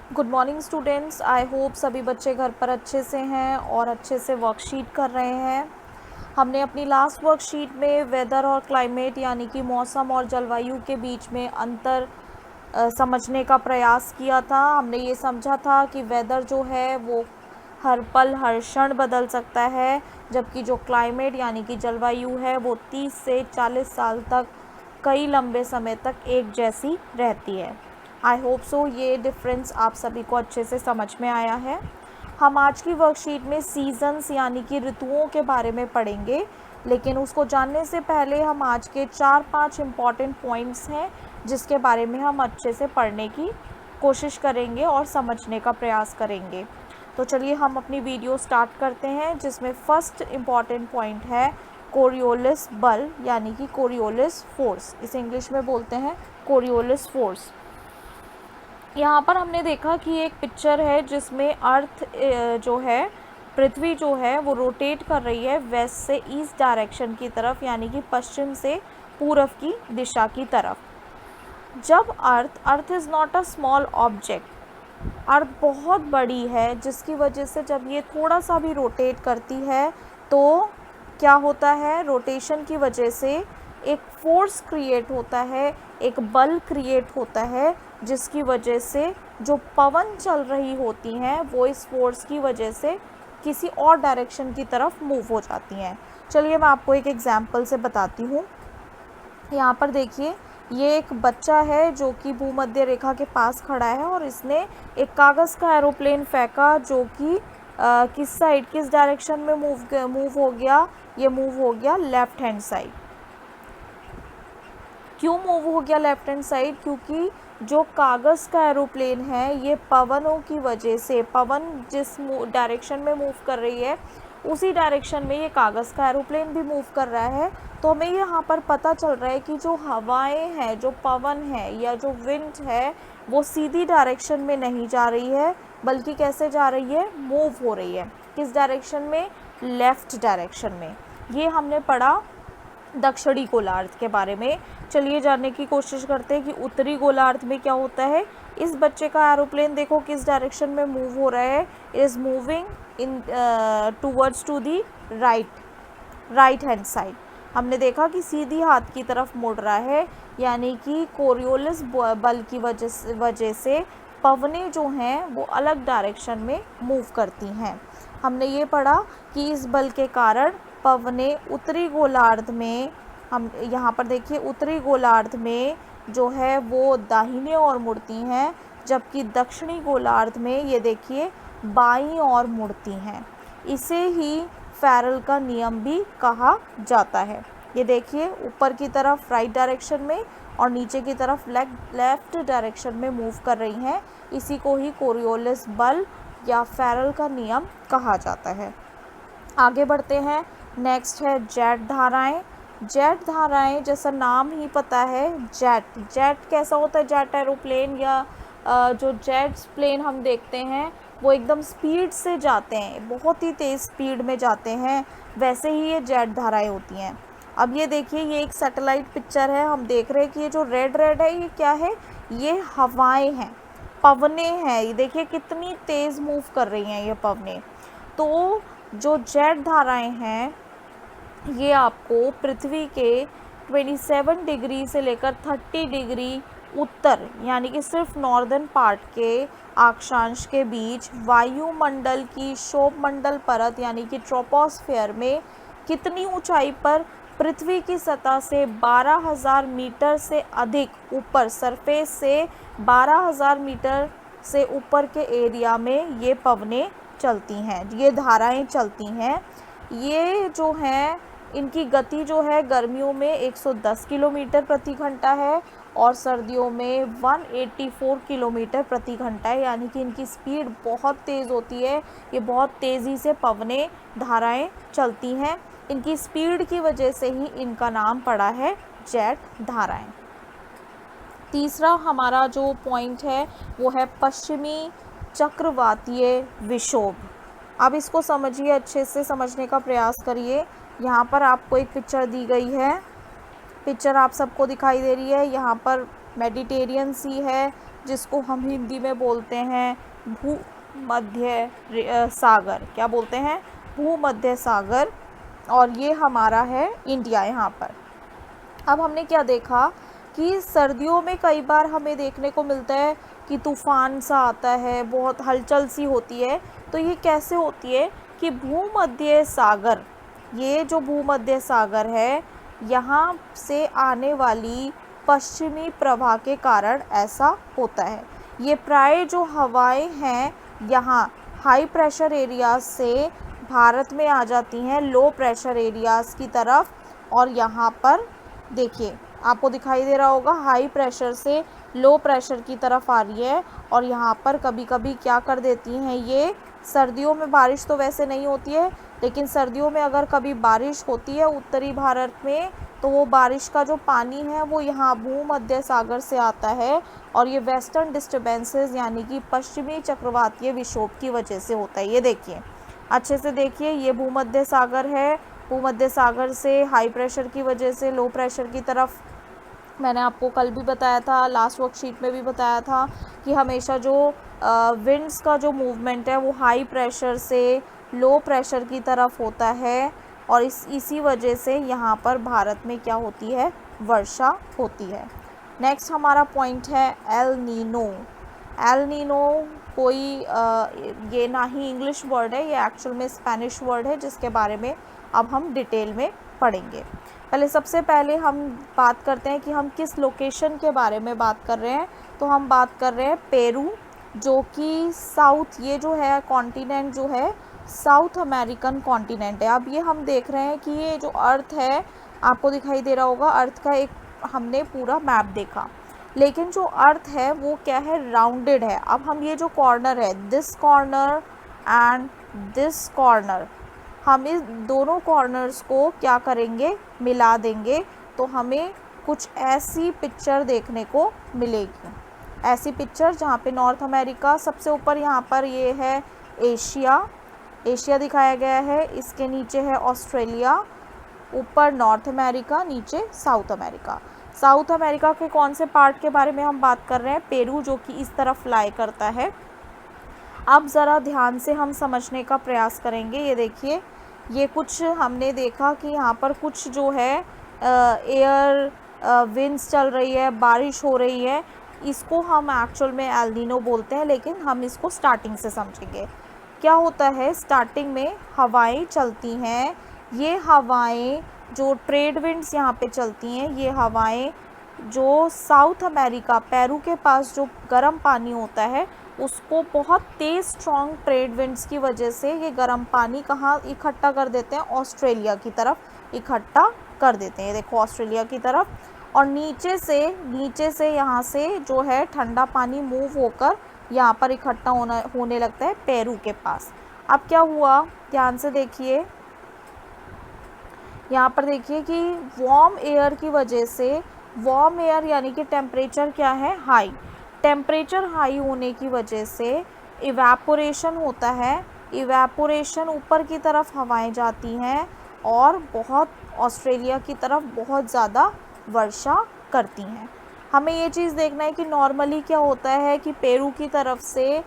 Good morning students. I hope सभी बच्चे घर पर अच्छे से हैं और अच्छे से वर्कशीट कर रहे हैं। हमने अपनी लास्ट वर्कशीट में वेदर और क्लाइमेट यानी कि मौसम और जलवायु के बीच में अंतर समझने का प्रयास किया था। हमने ये समझा था कि वेदर जो है वो हर पल हर क्षण बदल सकता है, जबकि जो क्लाइमेट यानी कि जलवायु है वो 30 से 40 साल तक कई लंबे समय तक एक जैसी रहती है। आई होप सो ये डिफरेंस आप सभी को अच्छे से समझ में आया है। हम आज की वर्कशीट में सीजन्स यानी कि ऋतुओं के बारे में पढ़ेंगे, लेकिन उसको जानने से पहले हम आज के 4-5 इम्पॉर्टेंट पॉइंट्स हैं जिसके बारे में हम अच्छे से पढ़ने की कोशिश करेंगे और समझने का प्रयास करेंगे। तो चलिए हम अपनी वीडियो स्टार्ट करते हैं, जिसमें फर्स्ट इम्पॉर्टेंट पॉइंट है कोरियोलिस बल यानी कि कोरियोलिस फोर्स। इसे इंग्लिश में बोलते हैं कोरियोलिस फोर्स। यहाँ पर हमने देखा कि एक पिक्चर है जिसमें अर्थ जो है, पृथ्वी जो है वो रोटेट कर रही है वेस्ट से ईस्ट डायरेक्शन की तरफ, यानी कि पश्चिम से पूरब की दिशा की तरफ। जब earth is not a small object, earth बहुत बड़ी है, जिसकी वजह से जब ये थोड़ा सा भी रोटेट करती है तो क्या होता है, रोटेशन की वजह से एक फोर्स क्रिएट होता है, एक बल क्रिएट होता है, जिसकी वजह से जो पवन चल रही होती हैं वो इस फोर्स की वजह से किसी और डायरेक्शन की तरफ मूव हो जाती हैं। चलिए मैं आपको एक एग्जांपल से बताती हूँ। यहाँ पर देखिए, ये एक बच्चा है जो कि भूमध्य रेखा के पास खड़ा है और इसने एक कागज़ का एरोप्लेन फेंका जो कि किस साइड, किस डायरेक्शन में मूव हो गया, ये मूव हो गया लेफ़्ट हैंड साइड। क्यों मूव हो गया लेफ़्ट हैंड साइड? क्योंकि जो कागज़ का एरोप्लेन है ये पवनों की वजह से, पवन जिस डायरेक्शन में मूव कर रही है उसी डायरेक्शन में ये कागज़ का एरोप्लेन भी मूव कर रहा है। तो हमें यहाँ पर पता चल रहा है कि जो हवाएं हैं, जो पवन है या जो विंड है, वो सीधी डायरेक्शन में नहीं जा रही है, बल्कि कैसे जा रही है, मूव हो रही है। किस डायरेक्शन में? लेफ़्ट डायरेक्शन में। ये हमने पढ़ा दक्षिणी गोलार्ध के बारे में। चलिए जानने की कोशिश करते हैं कि उत्तरी गोलार्ध में क्या होता है। इस बच्चे का एरोप्लेन देखो किस डायरेक्शन में मूव हो रहा है, is moving in towards to the right hand side. हमने देखा कि सीधी हाथ की तरफ मुड़ रहा है, यानी कि कोरियोलिस बल की वजह से पवनें जो हैं वो अलग डायरेक्शन में मूव करती हैं। हमने ये पढ़ा कि इस बल के कारण पवनें उत्तरी गोलार्ध में, हम यहाँ पर देखिए उत्तरी गोलार्ध में जो है वो दाहिने ओर मुड़ती हैं, जबकि दक्षिणी गोलार्ध में ये देखिए बाईं ओर मुड़ती हैं। इसे ही फैरल का नियम भी कहा जाता है। ये देखिए ऊपर की तरफ राइट डायरेक्शन में और नीचे की तरफ लेफ्ट डायरेक्शन में मूव कर रही हैं। इसी को ही कोरियोलिस बल या फैरल का नियम कहा जाता है। आगे बढ़ते हैं। नेक्स्ट है जेट धाराएं। जेट धाराएं, जैसा नाम ही पता है, जेट कैसा होता है, जेट एरोप्लेन या जो जेट्स प्लेन हम देखते हैं वो एकदम स्पीड से जाते हैं, बहुत ही तेज़ स्पीड में जाते हैं, वैसे ही ये जेट धाराएं होती हैं। अब ये देखिए, ये एक सैटेलाइट पिक्चर है। हम देख रहे हैं कि ये जो रेड है ये क्या है, ये हवाएं हैं, पवनें हैं। ये देखिए कितनी तेज़ मूव कर रही हैं ये पवनें। तो जो जेट धाराएं हैं ये आपको पृथ्वी के 27 डिग्री से लेकर 30 डिग्री उत्तर, यानी कि सिर्फ नॉर्दर्न पार्ट के अक्षांश के बीच वायुमंडल की क्षोभमंडल परत यानी कि ट्रोपोस्फेयर में कितनी ऊंचाई पर, पृथ्वी की सतह से 12,000 मीटर से अधिक ऊपर, सरफेस से 12,000 मीटर से ऊपर के एरिया में ये पवनें चलती हैं, ये धाराएं चलती हैं। ये जो हैं इनकी गति जो है गर्मियों में 110 किलोमीटर प्रति घंटा है और सर्दियों में 184 किलोमीटर प्रति घंटा है, यानी कि इनकी स्पीड बहुत तेज़ होती है। ये बहुत तेज़ी से पवनें, धाराएं चलती हैं। इनकी स्पीड की वजह से ही इनका नाम पड़ा है जेट धाराएं। तीसरा हमारा जो पॉइंट है वो है पश्चिमी चक्रवातीय विक्षोभ। अब इसको समझिए, अच्छे से समझने का प्रयास करिए। यहाँ पर आपको एक पिक्चर दी गई है, पिक्चर आप सबको दिखाई दे रही है। यहाँ पर मेडिटेरियन सी है, जिसको हम हिंदी में बोलते हैं भूमध्य सागर। क्या बोलते हैं? भूमध्य सागर। और ये हमारा है इंडिया यहाँ पर। अब हमने क्या देखा कि सर्दियों में कई बार हमें देखने को मिलता है कि तूफ़ान सा आता है, बहुत हलचल सी होती है। तो ये कैसे होती है कि भूमध्य सागर, ये जो भूमध्य सागर है, यहाँ से आने वाली पश्चिमी प्रवाह के कारण ऐसा होता है। ये प्राय जो हवाएं हैं यहाँ हाई प्रेशर एरियाज से भारत में आ जाती हैं लो प्रेशर एरियाज़ की तरफ। और यहाँ पर देखिए, आपको दिखाई दे रहा होगा, हाई प्रेशर से लो प्रेशर की तरफ आ रही है। और यहाँ पर कभी कभी क्या कर देती हैं, ये सर्दियों में बारिश तो वैसे नहीं होती है, लेकिन सर्दियों में अगर कभी बारिश होती है उत्तरी भारत में, तो वो बारिश का जो पानी है वो यहाँ भूमध्य सागर से आता है। और ये वेस्टर्न डिस्टर्बेंसेस यानी कि पश्चिमी चक्रवातीय विक्षोभ की वजह से होता है। ये देखिए, अच्छे से देखिए, ये भूमध्य सागर है। भूमध्य सागर से हाई प्रेशर की वजह से लो प्रेशर की तरफ, मैंने आपको कल भी बताया था, लास्ट वर्कशीट में भी बताया था कि हमेशा जो विंड्स का जो मूवमेंट है वो हाई प्रेशर से लो प्रेशर की तरफ होता है। और इसी वजह से यहाँ पर भारत में क्या होती है, वर्षा होती है। नेक्स्ट हमारा पॉइंट है एल नीनो। एल नीनो कोई ये ना ही इंग्लिश वर्ड है, ये एक्चुअल में स्पेनिश वर्ड है, जिसके बारे में अब हम डिटेल में पढ़ेंगे। सबसे पहले हम बात करते हैं कि हम किस लोकेशन के बारे में बात कर रहे हैं। तो हम बात कर रहे हैं पेरू, जो कि साउथ, ये जो है कॉन्टिनेंट जो है साउथ अमेरिकन कॉन्टिनेंट है। अब ये हम देख रहे हैं कि ये जो अर्थ है, आपको दिखाई दे रहा होगा, अर्थ का एक हमने पूरा मैप देखा, लेकिन जो अर्थ है वो क्या है, राउंडेड है। अब हम ये जो कॉर्नर है, this corner and this corner, हम इस दोनों कॉर्नर्स को क्या करेंगे, मिला देंगे, तो हमें कुछ ऐसी पिक्चर देखने को मिलेगी। ऐसी पिक्चर जहाँ पे नॉर्थ अमेरिका सबसे ऊपर, यहाँ पर ये है एशिया दिखाया गया है, इसके नीचे है ऑस्ट्रेलिया, ऊपर नॉर्थ अमेरिका, नीचे साउथ अमेरिका। साउथ अमेरिका के कौन से पार्ट के बारे में हम बात कर रहे हैं, पेरू, जो कि इस तरफ लाई करता है। अब ज़रा ध्यान से हम समझने का प्रयास करेंगे। ये देखिए, ये कुछ हमने देखा कि यहाँ पर कुछ जो है एयर विंड्स चल रही है, बारिश हो रही है, इसको हम एक्चुअल में एल नीनो बोलते हैं, लेकिन हम इसको स्टार्टिंग से समझेंगे। क्या होता है, स्टार्टिंग में हवाएं चलती हैं, ये हवाएं जो ट्रेड विंड्स यहाँ पे चलती हैं, ये हवाएं जो साउथ अमेरिका, पेरू के पास जो गर्म पानी होता है, उसको बहुत तेज़ स्ट्रॉन्ग ट्रेड विंड्स की वजह से ये गर्म पानी कहाँ इकट्ठा कर देते हैं, ऑस्ट्रेलिया की तरफ इकट्ठा कर देते हैं। देखो, ऑस्ट्रेलिया की तरफ, और नीचे से यहाँ से जो है ठंडा पानी मूव होकर यहाँ पर इकट्ठा होने लगता है पेरू के पास। अब क्या हुआ, ध्यान से देखिए, यहाँ पर देखिए कि वार्म एयर की वजह से, वार्म एयर यानी कि टेम्परेचर क्या है, हाई, टेम्परेचर हाई होने की वजह से इवेपोरेशन होता है। इवेपोरेशन, ऊपर की तरफ हवाएं जाती हैं और बहुत ऑस्ट्रेलिया की तरफ बहुत ज़्यादा वर्षा करती हैं। हमें ये चीज़ देखना है कि नॉर्मली क्या होता है कि पेरू की तरफ से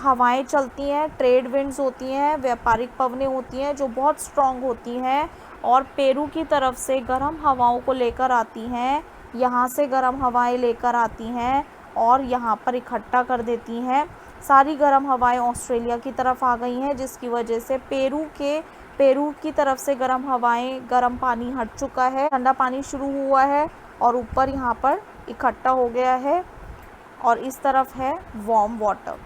हवाएं चलती हैं, ट्रेड विंड्स होती हैं, व्यापारिक पवनें होती हैं जो बहुत स्ट्रॉन्ग होती हैं, और पेरू की तरफ से गर्म हवाओं को लेकर आती हैं, यहाँ से गर्म हवाएं लेकर आती हैं और यहाँ पर इकट्ठा कर देती हैं। सारी गर्म हवाएं ऑस्ट्रेलिया की तरफ आ गई हैं, जिसकी वजह से पेरू की तरफ से गर्म हवाएं, गर्म पानी हट चुका है, ठंडा पानी शुरू हुआ है और ऊपर यहाँ पर इकट्ठा हो गया है, और इस तरफ है वार्म वाटर,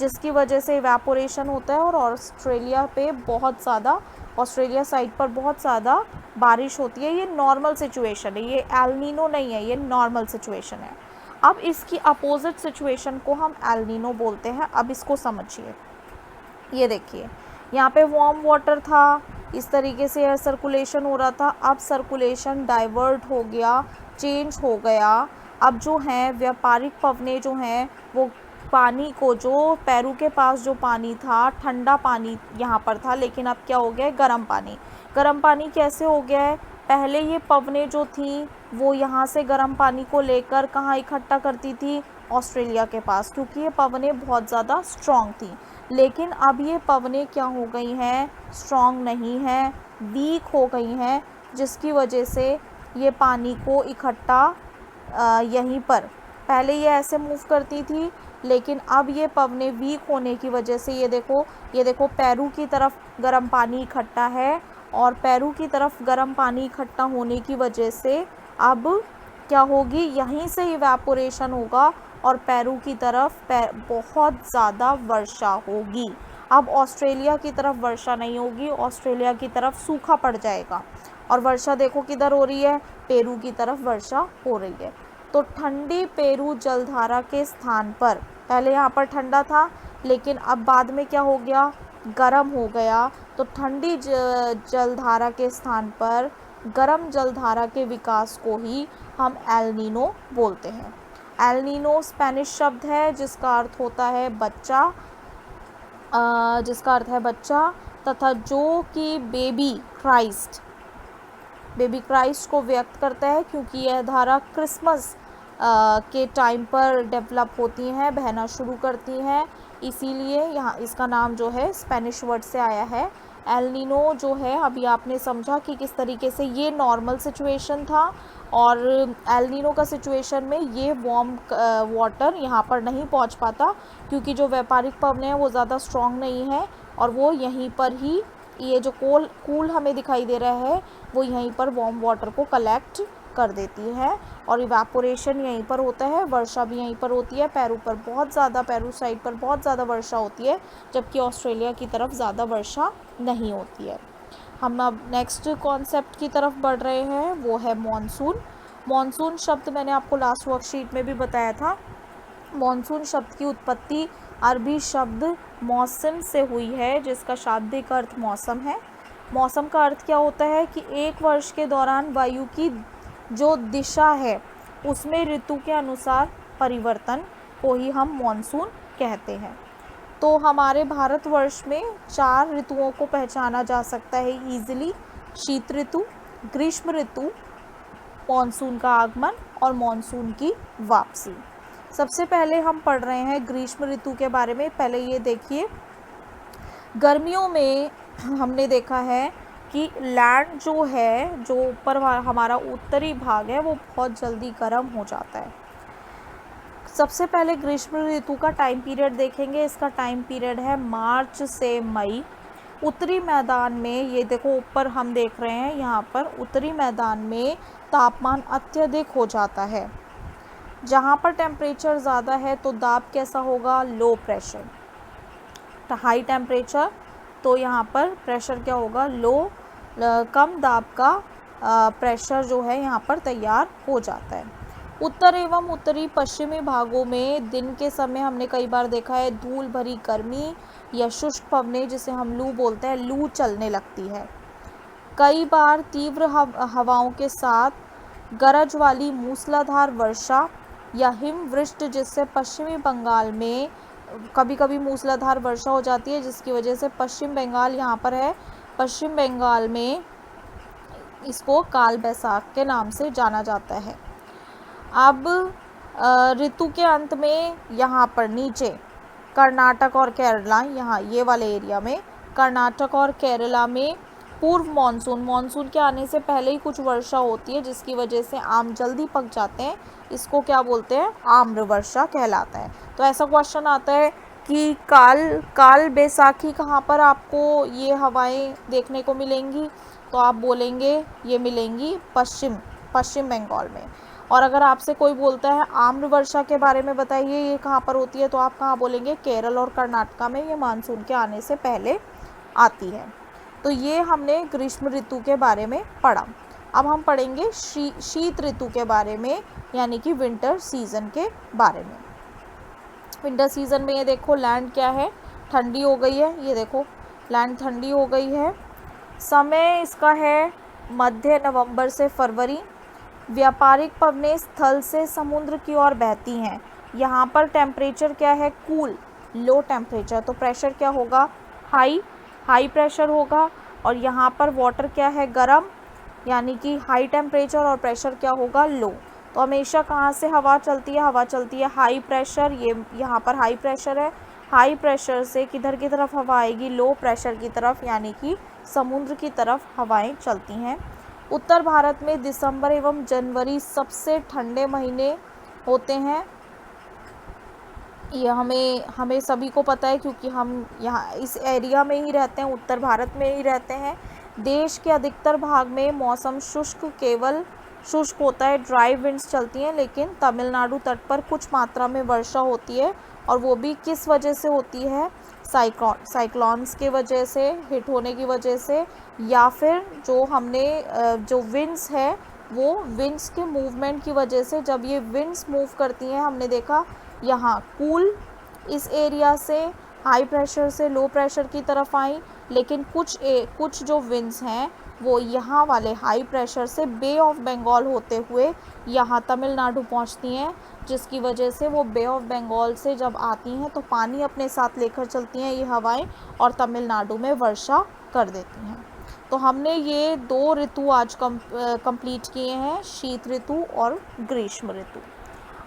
जिसकी वजह से इवेपोरेशन होता है और ऑस्ट्रेलिया पे बहुत ज़्यादा, ऑस्ट्रेलिया साइड पर बहुत ज़्यादा बारिश होती है। ये नॉर्मल सिचुएशन है, ये एल नीनो नहीं है, ये नॉर्मल सिचुएशन है। अब इसकी अपोजिट सिचुएशन को हम एल नीनो बोलते हैं। अब इसको समझिए, ये देखिए, यहाँ पे वार्म वाटर था, इस तरीके से एयर सर्कुलेशन हो रहा था, अब सर्कुलेशन डाइवर्ट हो गया, चेंज हो गया। अब जो हैं व्यापारिक पवनें जो हैं वो पानी को, जो पेरू के पास जो पानी था, ठंडा पानी यहाँ पर था, लेकिन अब क्या हो गया है, गर्म पानी। गर्म पानी कैसे हो गया है, पहले ये पवनें जो थी वो यहाँ से गर्म पानी को लेकर कहाँ इकट्ठा करती थी, ऑस्ट्रेलिया के पास, क्योंकि ये पवनें बहुत ज़्यादा स्ट्रॉन्ग थी। लेकिन अब ये पवनें क्या हो गई हैं, स्ट्रॉन्ग नहीं हैं, वीक हो गई हैं, जिसकी वजह से ये पानी को इकट्ठा यहीं पर, पहले ये ऐसे मूव करती थी, लेकिन अब ये पवनें वीक होने की वजह से ये देखो पेरू की तरफ गर्म पानी इकट्ठा है, और पेरू की तरफ गर्म पानी इकट्ठा होने की वजह से अब क्या होगी, यहीं से इवेपोरेशन होगा और पेरू की तरफ बहुत ज़्यादा वर्षा होगी। अब ऑस्ट्रेलिया की तरफ वर्षा नहीं होगी, ऑस्ट्रेलिया की तरफ सूखा पड़ जाएगा, और वर्षा देखो किधर हो रही है, पेरू की तरफ वर्षा हो रही है। तो ठंडी पेरू जलधारा के स्थान पर, पहले यहाँ पर ठंडा था, लेकिन अब बाद में क्या हो गया, गर्म हो गया, तो ठंडी जलधारा के स्थान पर गर्म जलधारा के विकास को ही हम एल नीनो बोलते हैं। एल नीनो स्पेनिश शब्द है जिसका अर्थ होता है बच्चा, तथा जो कि बेबी क्राइस्ट को व्यक्त करता है, क्योंकि यह धारा क्रिसमस के टाइम पर डेवलप होती हैं, बहना शुरू करती हैं, इसीलिए यहाँ इसका नाम जो है स्पेनिश वर्ड से आया है। एल नीनो जो है, अभी आपने समझा कि किस तरीके से ये नॉर्मल सिचुएशन था, और एल नीनो का सिचुएशन में ये वार्म वाटर यहाँ पर नहीं पहुँच पाता, क्योंकि जो व्यापारिक पवनें हैं वो ज़्यादा स्ट्रॉन्ग नहीं है, और वो यहीं पर ही, ये जो कूल हमें दिखाई दे रहा है, वो यहीं पर वार्म वाटर को कलेक्ट कर देती है, और इवेपोरेशन यहीं पर होता है, वर्षा भी यहीं पर होती है। पेरू साइड पर बहुत ज़्यादा वर्षा होती है, जबकि ऑस्ट्रेलिया की तरफ ज़्यादा वर्षा नहीं होती है। हम अब नेक्स्ट कॉन्सेप्ट की तरफ बढ़ रहे हैं, वो है मॉनसून। मॉनसून शब्द मैंने आपको लास्ट वर्कशीट में भी बताया था। मॉनसून शब्द की उत्पत्ति अरबी शब्द मौसम से हुई है, जिसका शाब्दिक अर्थ मौसम है। मौसम का अर्थ क्या होता है कि एक वर्ष के दौरान वायु की जो दिशा है उसमें ऋतु के अनुसार परिवर्तन को ही हम मॉनसून कहते हैं। तो हमारे भारतवर्ष में 4 ऋतुओं को पहचाना जा सकता है ईजिली: शीत ऋतु, ग्रीष्म ऋतु, मॉनसून का आगमन और मॉनसून की वापसी। सबसे पहले हम पढ़ रहे हैं ग्रीष्म ऋतु के बारे में। पहले ये देखिए, गर्मियों में हमने देखा है कि लैंड जो है, जो ऊपर हमारा उत्तरी भाग है, वो बहुत जल्दी गर्म हो जाता है। सबसे पहले ग्रीष्म ऋतु का टाइम पीरियड देखेंगे। इसका टाइम पीरियड है मार्च से मई। उत्तरी मैदान में, ये देखो ऊपर हम देख रहे हैं, यहाँ पर उत्तरी मैदान में तापमान अत्यधिक हो जाता है। जहाँ पर टेम्परेचर ज़्यादा है तो दाब कैसा होगा, लो प्रेशर। हाई टेम्परेचर तो यहाँ पर प्रेशर क्या होगा, लो, कम दाब का प्रेशर जो है यहाँ पर तैयार हो जाता है। उत्तर एवं उत्तरी पश्चिमी भागों में दिन के समय हमने कई बार देखा है धूल भरी गर्मी या शुष्क पवनें, जिसे हम लू बोलते हैं, लू चलने लगती है। कई बार तीव्र हवाओं के साथ गरज वाली मूसलाधार वर्षा या हिमवृष्टि, जिससे पश्चिमी बंगाल में कभी कभी मूसलाधार वर्षा हो जाती है, जिसकी वजह से पश्चिम बंगाल यहाँ पर है, पश्चिम बंगाल में इसको काल बैसाख के नाम से जाना जाता है। अब ऋतु के अंत में यहाँ पर नीचे कर्नाटक और केरला, यहाँ ये वाले एरिया में कर्नाटक और केरला में पूर्व मानसून के आने से पहले ही कुछ वर्षा होती है, जिसकी वजह से आम जल्दी पक जाते हैं। इसको क्या बोलते हैं, आम्र वर्षा कहलाता है। तो ऐसा क्वेश्चन आता है कि काल बैसाखी कहाँ पर आपको ये हवाएं देखने को मिलेंगी, तो आप बोलेंगे ये मिलेंगी पश्चिम बंगाल में। और अगर आपसे कोई बोलता है आम्र वर्षा के बारे में बताइए ये कहाँ पर होती है, तो आप कहाँ बोलेंगे, केरल और कर्नाटका में ये मानसून के आने से पहले आती है। तो ये हमने ग्रीष्म ऋतु के बारे में पढ़ा। अब हम पढ़ेंगे शीत ऋतु के बारे में, यानी कि विंटर सीजन के बारे में। विंटर सीजन में ये देखो लैंड क्या है, ठंडी हो गई है। ये देखो लैंड ठंडी हो गई है। समय इसका है मध्य नवंबर से फरवरी। व्यापारिक पवनें स्थल से समुद्र की ओर बहती हैं। यहाँ पर टेम्परेचर क्या है, कूल, लो टेम्परेचर, तो प्रेशर क्या होगा, हाई प्रेशर होगा। और यहाँ पर वाटर क्या है, गर्म, यानी कि हाई टेम्परेचर और प्रेशर क्या होगा, लो। तो हमेशा कहाँ से हवा चलती है? हवा चलती है हाई प्रेशर, ये यहाँ पर हाई प्रेशर है, हाई प्रेशर से किधर की तरफ हवा आएगी? लो प्रेशर की तरफ, यानी कि समुद्र की तरफ हवाएं चलती हैं। उत्तर भारत में दिसंबर एवं जनवरी सबसे ठंडे महीने होते हैं। ये हमें सभी को पता है, क्योंकि हम यहाँ इस एरिया में ही रहते हैं, उत्तर भारत में ही रहते हैं। देश के अधिकतर भाग में मौसम केवल शुष्क होता है, ड्राई विंड्स चलती हैं, लेकिन तमिलनाडु तट पर कुछ मात्रा में वर्षा होती है, और वो भी किस वजह से होती है? साइक्लोन्स के वजह से, हिट होने की वजह से, या फिर जो विंड्स है वो विंड्स के मूवमेंट की वजह से। जब ये विंड्स मूव करती हैं, हमने देखा यहाँ कूल इस एरिया से हाई प्रेशर से लो प्रेशर की तरफ आई, लेकिन कुछ जो विंड्स हैं वो यहाँ वाले हाई प्रेशर से बे ऑफ बंगाल होते हुए यहाँ तमिलनाडु पहुँचती हैं, जिसकी वजह से वो बे ऑफ बंगाल से जब आती हैं तो पानी अपने साथ लेकर चलती हैं ये हवाएं, और तमिलनाडु में वर्षा कर देती हैं। तो हमने ये 2 ऋतु आज कंप्लीट किए हैं, शीत ऋतु और ग्रीष्म ऋतु।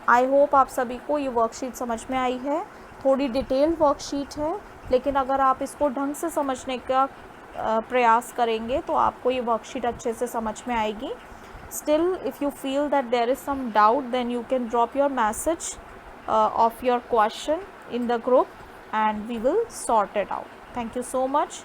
आई होप आप सभी को ये वर्कशीट समझ में आई है। थोड़ी डिटेल वर्कशीट है, लेकिन अगर आप इसको ढंग से समझने का प्रयास करेंगे तो आपको ये वर्कशीट अच्छे से समझ में आएगी। Still if you feel that there is some doubt, then you can drop your message of your question in the group and we will sort it out. Thank you so much.